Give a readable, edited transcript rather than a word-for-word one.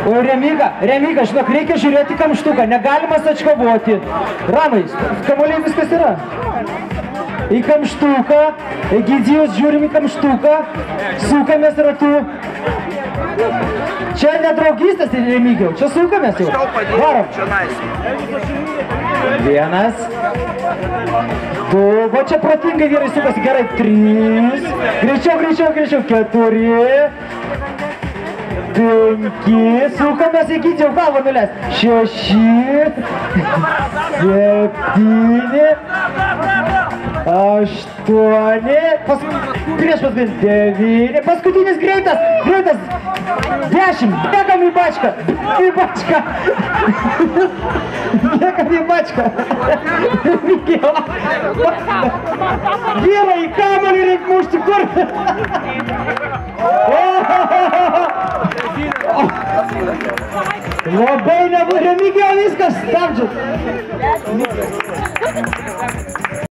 O Remyga, žinok, reikia žiūrėti kamštuką, negalima atškovoti. Ramai, kamuoliai viskas yra. Į kamštuką, Egidijus žiūrim į kamštuką, sukamės ratu. Čia nedraugystės, Remigiau, čia sukamės jau. Varom. Vienas. Du, va čia protingai vyrai sukasi, gerai, 3. Greičiau, 4. 5, sukamės Egidijau, galvą nuleist. 6, 7, 8, prieš paskutinį, 9, paskutinis greitas, 10, bėgam į bačką, Vyrai, į kamuolį reikia mušti, kur? Labai nebūtų, Remigijau, viskas, stabdžiu.